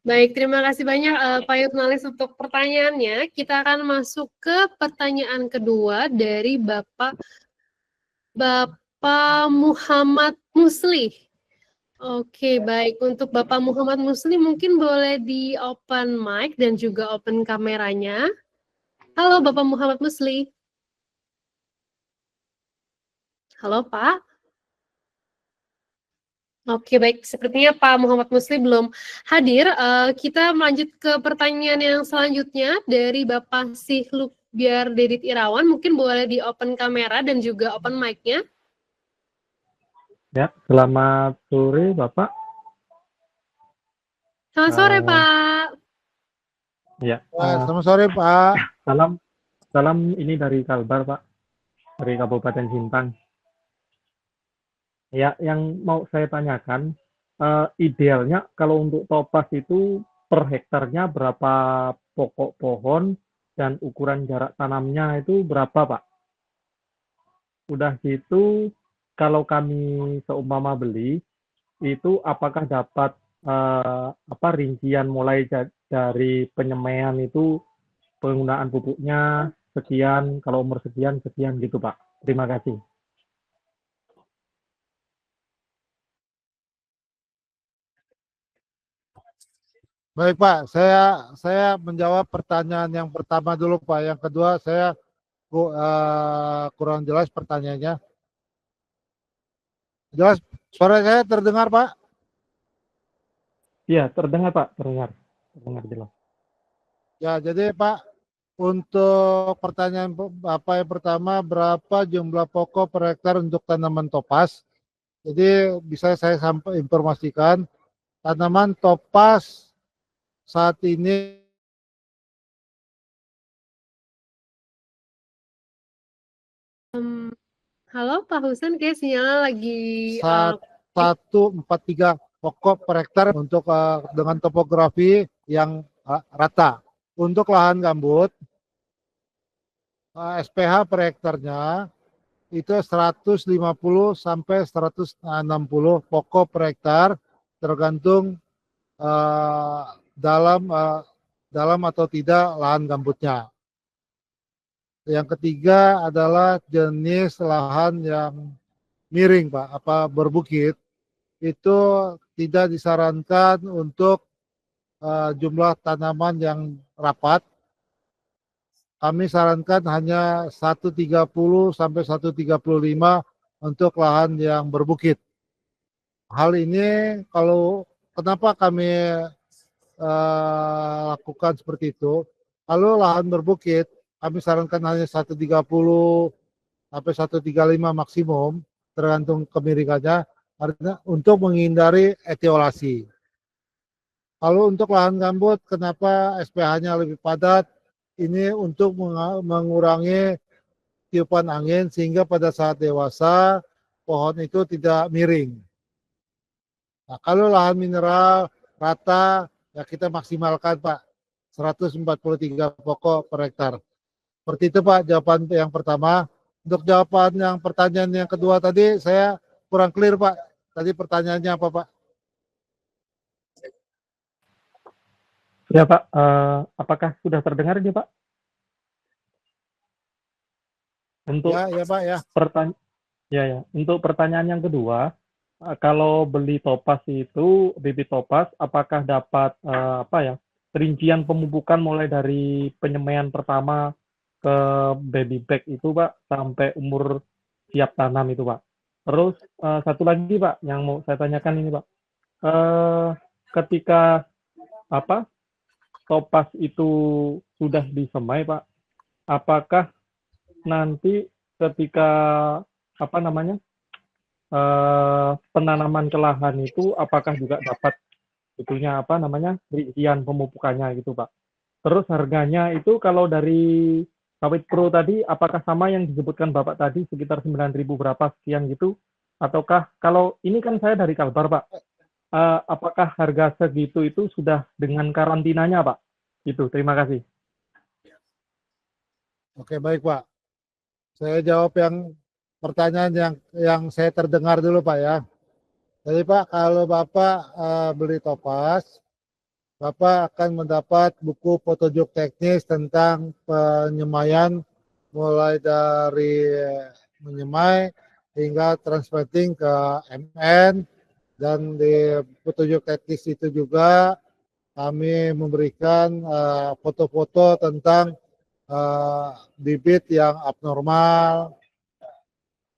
Baik, terima kasih banyak Pak Yusnalis untuk pertanyaannya. Kita akan masuk ke pertanyaan kedua dari Bapak Muhammad Musli. Oke, baik. Untuk Bapak Muhammad Musli mungkin boleh di open mic dan juga open kameranya. Halo Bapak Muhammad Musli. Halo Pak. Oke, baik. Sepertinya Pak Muhammad Musli belum hadir. Kita melanjut ke pertanyaan yang selanjutnya dari Bapak Sihluk Biar Dedit Irawan. Mungkin boleh di open kamera dan juga open mic-nya. Ya, selamat sore Bapak. Selamat sore Pak. Ya, Selamat sore Pak. salam ini dari Kalbar Pak, dari Kabupaten Sintang. Ya, yang mau saya tanyakan, idealnya kalau untuk topas itu per hektarnya berapa pokok pohon dan ukuran jarak tanamnya itu berapa Pak? Udah gitu, kalau kami seumpama beli, itu apakah dapat rincian mulai dari penyemaian itu penggunaan pupuknya sekian, kalau umur sekian sekian gitu Pak. Terima kasih. Baik Pak, saya menjawab pertanyaan yang pertama dulu Pak. Yang kedua saya kurang jelas pertanyaannya. Jelas suara saya terdengar Pak? Iya, terdengar Pak, terdengar jelas. Ya, jadi Pak, untuk pertanyaan apa yang pertama, berapa jumlah pokok per hektar untuk tanaman topas? Jadi bisa saya informasikan, tanaman topas saat ini Halo Pak Husen, kayak sinyalnya lagi 143 pokok per hektar untuk dengan topografi yang rata. Untuk lahan gambut, SPH per hektarnya itu 150 sampai 160 pokok per hektar, tergantung dalam atau tidak lahan gambutnya. Yang ketiga adalah jenis lahan yang miring, Pak, berbukit. Itu tidak disarankan untuk jumlah tanaman yang rapat. Kami sarankan hanya 130 sampai 135 untuk lahan yang berbukit. Hal ini kenapa kami lakukan seperti itu? Kalau lahan berbukit, kami sarankan hanya 130 sampai 135 maksimum, tergantung kemiringannya, artinya untuk menghindari etiolasi. Kalau untuk lahan gambut, kenapa SPH-nya lebih padat? Ini untuk mengurangi tiupan angin sehingga pada saat dewasa pohon itu tidak miring. Nah, kalau lahan mineral rata, ya kita maksimalkan Pak 143 pokok per hektar. Seperti itu Pak jawaban yang pertama. Untuk jawaban yang pertanyaan yang kedua tadi saya kurang clear Pak. Tadi pertanyaannya apa Pak? Ya Pak, apakah sudah terdengar ini Pak? Untuk ya Pak ya. Untuk pertanyaan yang kedua, kalau beli topas itu bibit topas, apakah dapat rincian pemupukan mulai dari penyemaian pertama ke baby bag itu Pak sampai umur siap tanam itu Pak. Terus satu lagi Pak yang mau saya tanyakan ini Pak, ketika topas itu sudah disemai Pak, apakah nanti ketika penanaman ke lahan itu apakah juga dapat rincian pemupukannya gitu Pak. Terus harganya itu kalau dari sawit pro tadi apakah sama yang disebutkan Bapak tadi sekitar 9.000 berapa sekian gitu, ataukah kalau ini kan saya dari Kalbar Pak, apakah harga segitu itu sudah dengan karantinanya Pak? Itu terima kasih. Oke baik Pak. Saya jawab yang pertanyaan yang saya terdengar dulu Pak ya. Jadi Pak, kalau Bapak beli topas, Bapak akan mendapat buku petunjuk teknis tentang penyemaian mulai dari menyemai hingga transplanting ke MN, dan di petunjuk teknis itu juga kami memberikan foto-foto tentang bibit yang abnormal.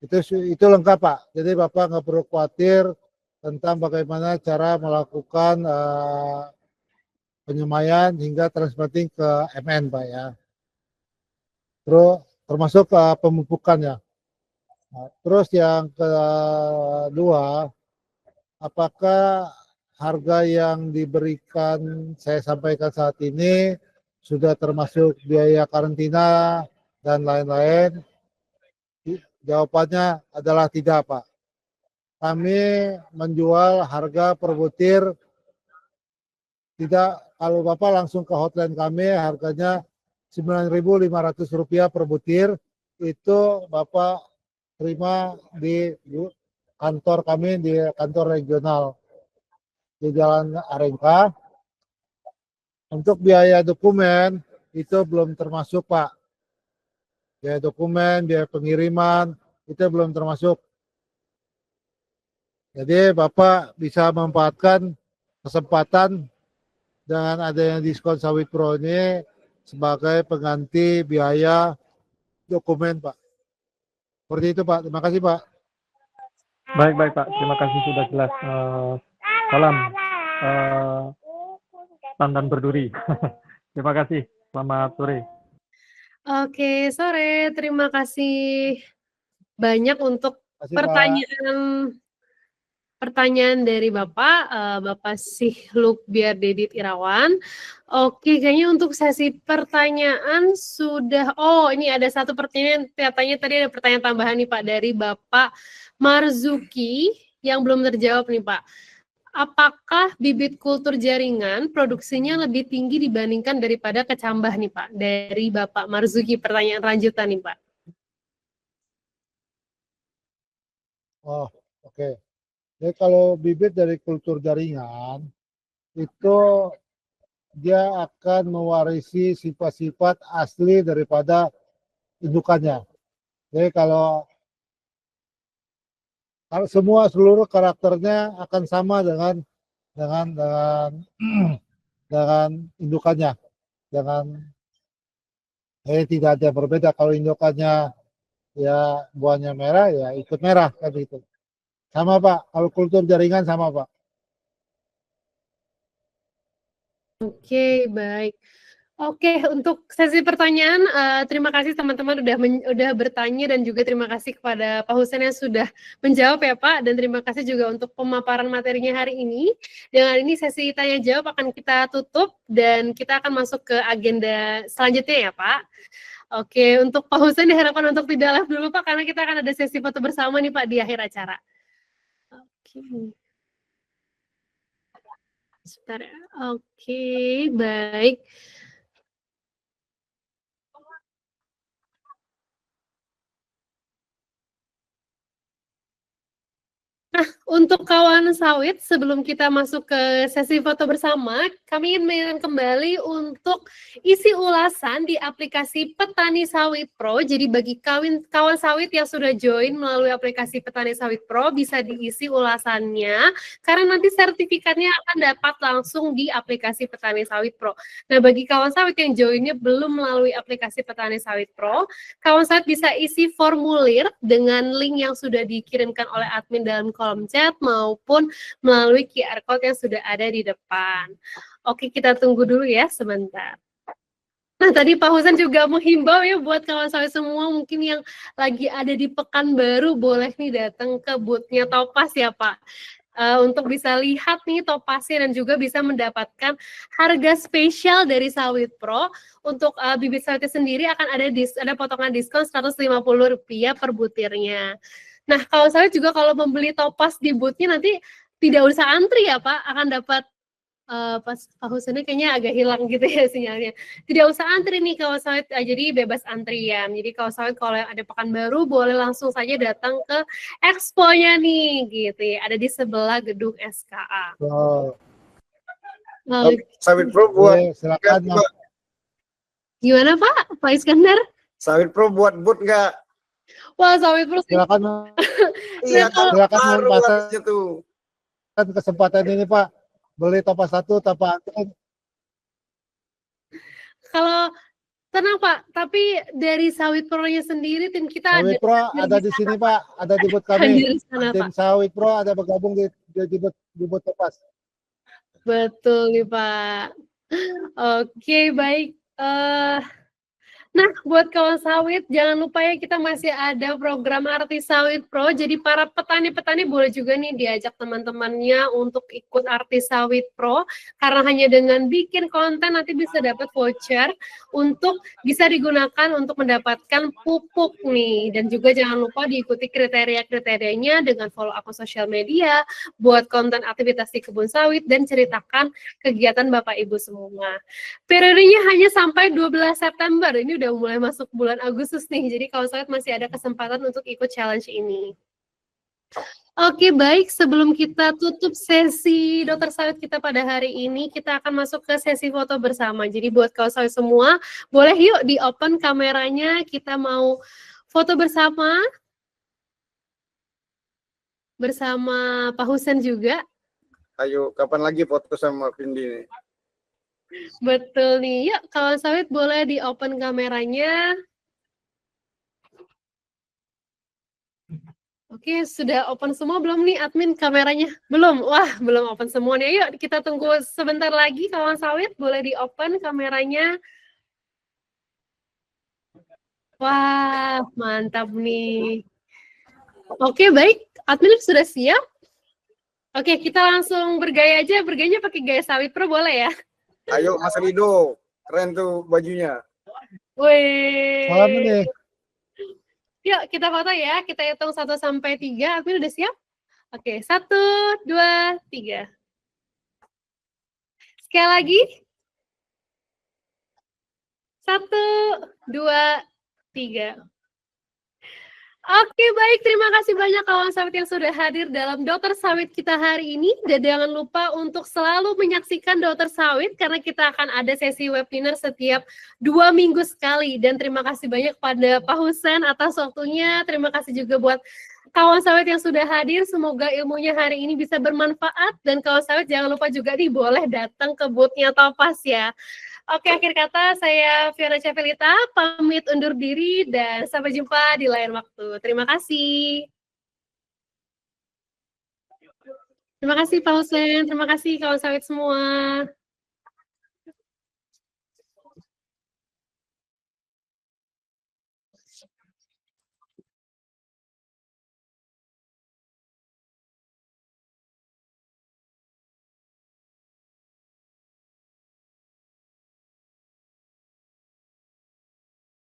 Itu lengkap Pak. Jadi Bapak nggak perlu khawatir tentang bagaimana cara melakukan penyemaian hingga transplanting ke MN Pak ya. Terus termasuk pemupukannya. Nah, terus yang kedua, apakah harga yang diberikan saya sampaikan saat ini sudah termasuk biaya karantina dan lain-lain? Jawabannya adalah tidak Pak. Kami menjual harga per butir tidak, kalau Bapak langsung ke hotline kami harganya Rp9.500 per butir, itu Bapak terima di kantor kami, di kantor regional di Jalan Arengka. Untuk biaya dokumen itu belum termasuk Pak. Biaya dokumen, biaya pengiriman itu belum termasuk. Jadi Bapak bisa memanfaatkan kesempatan dengan adanya diskon sawit pro ini sebagai pengganti biaya dokumen Pak. Seperti itu Pak. Terima kasih Pak. Baik Pak, terima kasih sudah jelas. Salam Tandan Berduri. Terima kasih. Selamat sore. Oke, sore. Terima kasih banyak untuk pertanyaan dari Bapak Sihluk Biar Dedit Irawan. Oke, kayaknya untuk sesi pertanyaan sudah. Oh, ini ada satu pertanyaan. Katanya tadi ada pertanyaan tambahan nih Pak dari Bapak Marzuki yang belum terjawab nih Pak. Apakah bibit kultur jaringan produksinya lebih tinggi dibandingkan daripada kecambah nih Pak? Dari Bapak Marzuki, pertanyaan lanjutan nih Pak. Oh, oke. Jadi kalau bibit dari kultur jaringan, itu dia akan mewarisi sifat-sifat asli daripada indukannya. Jadi kalau semua seluruh karakternya akan sama dengan indukannya, tidak ada yang berbeda. Kalau indukannya ya buahnya merah, ya ikut merah kan gitu. Sama Pak, kalau kultur jaringan sama Pak. Oke, baik. Oke, untuk sesi pertanyaan, terima kasih teman-teman udah bertanya dan juga terima kasih kepada Pak Husein yang sudah menjawab ya Pak, dan terima kasih juga untuk pemaparan materinya hari ini. Dengan ini sesi tanya jawab akan kita tutup dan kita akan masuk ke agenda selanjutnya ya Pak. Oke, untuk Pak Husein diharapkan untuk tidak live dulu Pak, karena kita akan ada sesi foto bersama nih Pak di akhir acara. Oke. Sebentar. Oke, baik. Nah, untuk kawan sawit, sebelum kita masuk ke sesi foto bersama, kami ingin mengingatkan kembali untuk isi ulasan di aplikasi Petani Sawit Pro. Jadi bagi kawan sawit yang sudah join melalui aplikasi Petani Sawit Pro, bisa diisi ulasannya, karena nanti sertifikatnya akan dapat langsung di aplikasi Petani Sawit Pro. Nah, bagi kawan sawit yang joinnya belum melalui aplikasi Petani Sawit Pro, kawan sawit bisa isi formulir dengan link yang sudah dikirimkan oleh admin dalam kolom chat maupun melalui QR code yang sudah ada di depan. Oke, kita tunggu dulu ya sebentar. Nah, tadi Pak Husein juga menghimbau ya buat kawan sawit semua mungkin yang lagi ada di Pekanbaru boleh nih datang ke booth-nya Topaz ya Pak. Untuk bisa lihat nih topasnya dan juga bisa mendapatkan harga spesial dari Sawit Pro. Untuk bibit sawitnya sendiri akan ada potongan diskon Rp150 per butirnya. Nah, kalau sawit juga kalau membeli topas di booth-nya nanti tidak usah antri ya Pak, akan dapat pas Pak Husennya kayaknya agak hilang gitu ya sinyalnya. Tidak usah antri nih kalau sawit, jadi bebas antrian. Jadi kalau sawit kalau yang ada Pekanbaru boleh langsung saja datang ke expo-nya nih gitu ya. Ada di sebelah gedung SKA. Wow. Sawit Pro buat Oke, silakan Mas. Gimana Pak Iskandar? Sawit Pro buat boot nggak? Wah, Sawit Pro sih. Silakan Iya, kan silakan baru memanfaatkan harusnya tuh. kesempatan ini Pak. Beli Topaz 1 tanpa antrean. Kalau tenang Pak, tapi dari Sawit Pro-nya sendiri tim kita Sawit Pro ada di sini Pak, ada di booth kami. hadir di sana Tim Pak. Sawit Pro ada bergabung di booth Topaz. Betul nih Pak. Oke, baik. Nah, buat kawan sawit, jangan lupa ya kita masih ada program Artis Sawit Pro. Jadi para petani-petani boleh juga nih diajak teman-temannya untuk ikut Artis Sawit Pro. Karena hanya dengan bikin konten nanti bisa dapat voucher untuk bisa digunakan untuk mendapatkan pupuk nih. Dan juga jangan lupa diikuti kriteria-kriterianya dengan follow akun sosial media, buat konten aktivitas di kebun sawit, dan ceritakan kegiatan Bapak Ibu semua. Periodenya hanya sampai 12 September. Ini udah mulai masuk bulan Agustus nih. Jadi kawan sawit masih ada kesempatan untuk ikut challenge ini. Oke, baik. Sebelum kita tutup sesi dokter sawit kita pada hari ini, kita akan masuk ke sesi foto bersama. Jadi buat kawan sawit semua, boleh yuk di open kameranya. Kita mau foto bersama. Bersama Pak Husen juga. Ayo, kapan lagi foto sama Vindi nih? Betul nih. Yuk, kawan sawit boleh di open kameranya. Oke, sudah open semua belum nih admin kameranya? Belum? Wah, belum open semua nih. Yuk, kita tunggu sebentar lagi kawan sawit. Boleh di open kameranya. Wah, mantap nih. Oke, baik. Admin sudah siap? Oke, kita langsung bergaya aja. Bergayanya pakai gaya Sawit Pro boleh ya? Ayo, Mas Rido. Keren tuh bajunya. Wih. Salam nih. Yuk, kita foto ya. Kita hitung 1 sampai 3. Admin udah siap? Oke, 1, 2, 3. Sekali lagi. 1, 2, 3. Oke, baik. Terima kasih banyak kawan sawit yang sudah hadir dalam Dokter Sawit kita hari ini. Dan jangan lupa untuk selalu menyaksikan Dokter Sawit karena kita akan ada sesi webinar setiap 2 minggu sekali. Dan terima kasih banyak pada Pak Husen atas waktunya. Terima kasih juga buat kawan sawit yang sudah hadir. Semoga ilmunya hari ini bisa bermanfaat. Dan kawan sawit jangan lupa juga nih boleh datang ke booth-nya Topaz ya. Oke, akhir kata saya Fiona Cevelita, pamit undur diri dan sampai jumpa di lain waktu. Terima kasih. Terima kasih Pak Husen, terima kasih kawan sawit semua.